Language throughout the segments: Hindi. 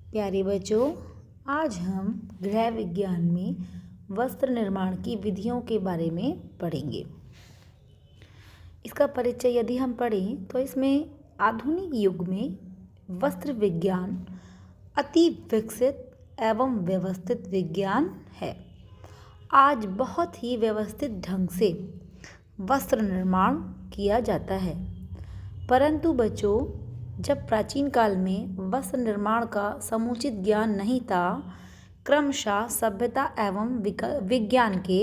प्यारे बच्चों, आज हम गृह विज्ञान में वस्त्र निर्माण की विधियों के बारे में पढ़ेंगे। इसका परिचय यदि हम पढ़ें तो इसमें आधुनिक युग में वस्त्र विज्ञान अति विकसित एवं व्यवस्थित विज्ञान है। आज बहुत ही व्यवस्थित ढंग से वस्त्र निर्माण किया जाता है, परंतु बच्चों, जब प्राचीन काल में वस्त्र निर्माण का समुचित ज्ञान नहीं था, क्रमशः सभ्यता एवं विज्ञान के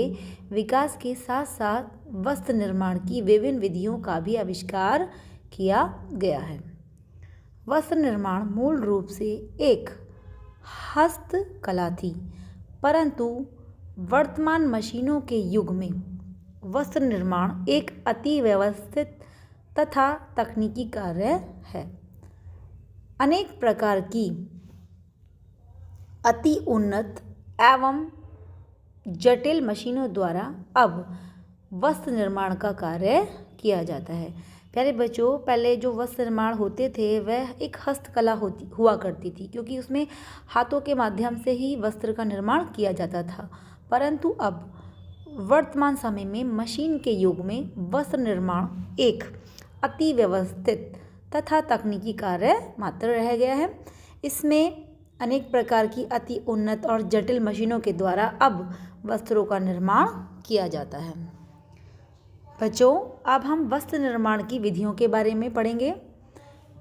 विकास के साथ साथ वस्त्र निर्माण की विभिन्न विधियों का भी आविष्कार किया गया है। वस्त्र निर्माण मूल रूप से एक हस्तकला थी, परंतु वर्तमान मशीनों के युग में वस्त्र निर्माण एक अति व्यवस्थित तथा तकनीकी कार्य है। अनेक प्रकार की अति उन्नत एवं जटिल मशीनों द्वारा अब वस्त्र निर्माण का कार्य किया जाता है। प्यारे बच्चों, पहले जो वस्त्र निर्माण होते थे वह एक हस्तकला हुआ करती थी, क्योंकि उसमें हाथों के माध्यम से ही वस्त्र का निर्माण किया जाता था। परंतु अब वर्तमान समय में मशीन के युग में वस्त्र निर्माण एक अति व्यवस्थित तथा तकनीकी कार्य मात्र रह गया है। इसमें अनेक प्रकार की अति उन्नत और जटिल मशीनों के द्वारा अब वस्त्रों का निर्माण किया जाता है। बच्चों, अब हम वस्त्र निर्माण की विधियों के बारे में पढ़ेंगे।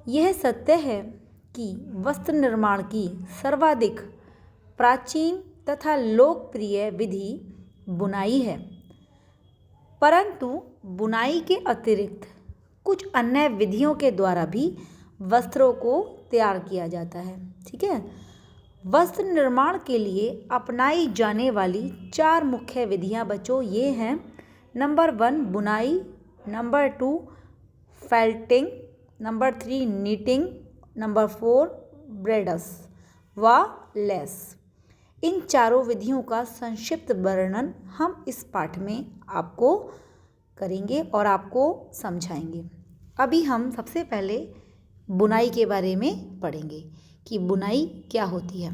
यह सत्य है कि वस्त्र निर्माण की सर्वाधिक प्राचीन तथा लोकप्रिय विधि बुनाई है, परंतु बुनाई के अतिरिक्त कुछ अन्य विधियों के द्वारा भी वस्त्रों को तैयार किया जाता है। ठीक है, वस्त्र निर्माण के लिए अपनाई जाने वाली 4 मुख्य विधियां बच्चों ये हैं। नंबर 1 बुनाई, number 2 felting, number 3 knitting, number 4 breads व लेस। इन चारों विधियों का संक्षिप्त वर्णन हम इस पाठ में आपको करेंगे और आपको समझाएंगे। अभी हम सबसे पहले बुनाई के बारे में पढ़ेंगे कि बुनाई क्या होती है।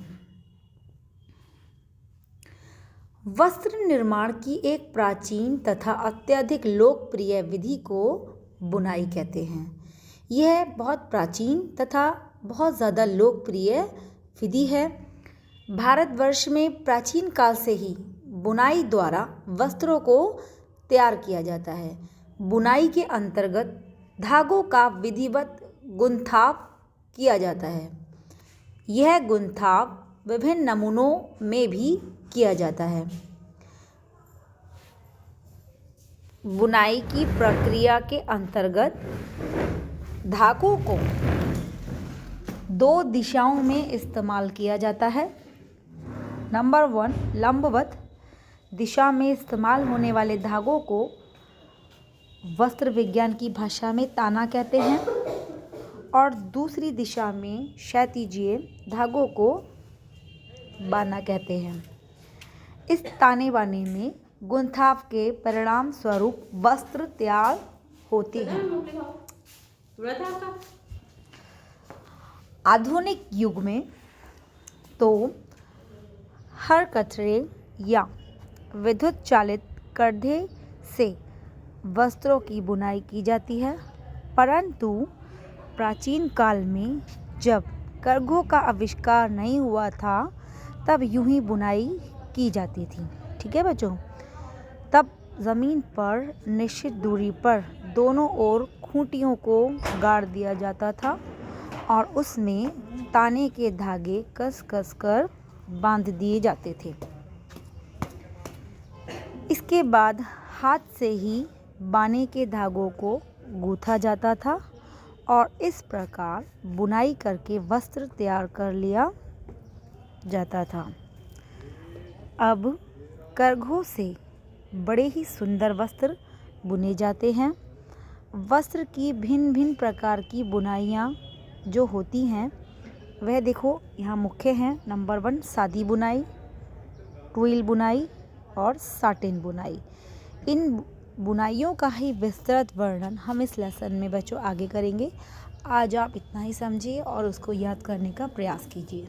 वस्त्र निर्माण की एक प्राचीन तथा अत्यधिक लोकप्रिय विधि को बुनाई कहते हैं। यह बहुत प्राचीन तथा बहुत ज़्यादा लोकप्रिय विधि है। भारतवर्ष में प्राचीन काल से ही बुनाई द्वारा वस्त्रों को तैयार किया जाता है। बुनाई के अंतर्गत धागों का विधिवत गुंथाव किया जाता है। यह गुंथाव विभिन्न नमूनों में भी किया जाता है। बुनाई की प्रक्रिया के अंतर्गत धागों को 2 दिशाओं में इस्तेमाल किया जाता है। नंबर 1 लंबवत दिशा में इस्तेमाल होने वाले धागों को वस्त्र विज्ञान की भाषा में ताना कहते हैं, और दूसरी दिशा में क्षैतिजीय धागों को बाना कहते हैं। इस ताने बाने में गुंथाव के परिणाम स्वरूप वस्त्र तैयार होते हैं। आधुनिक युग में तो हर कतरे या विद्युत चालित करघे से वस्त्रों की बुनाई की जाती है, परंतु प्राचीन काल में जब करघों का आविष्कार नहीं हुआ था तब यूं ही बुनाई की जाती थी। ठीक है बच्चों, तब ज़मीन पर निश्चित दूरी पर दोनों ओर खूंटियों को गाड़ दिया जाता था और उसमें ताने के धागे कस कस कर बांध दिए जाते थे। इसके बाद हाथ से ही बाने के धागों को गूंथा जाता था और इस प्रकार बुनाई करके वस्त्र तैयार कर लिया जाता था। अब करघों से बड़े ही सुंदर वस्त्र बुने जाते हैं। वस्त्र की भिन्न भिन्न प्रकार की बुनाइयाँ जो होती हैं वह देखो यहाँ मुख्य हैं। नंबर 1 सादी बुनाई, ट्विल बुनाई और साटिन बुनाई। इन बुनाइयों का ही विस्तृत वर्णन हम इस लेसन में बच्चों आगे करेंगे। आज आप इतना ही समझिए और उसको याद करने का प्रयास कीजिए।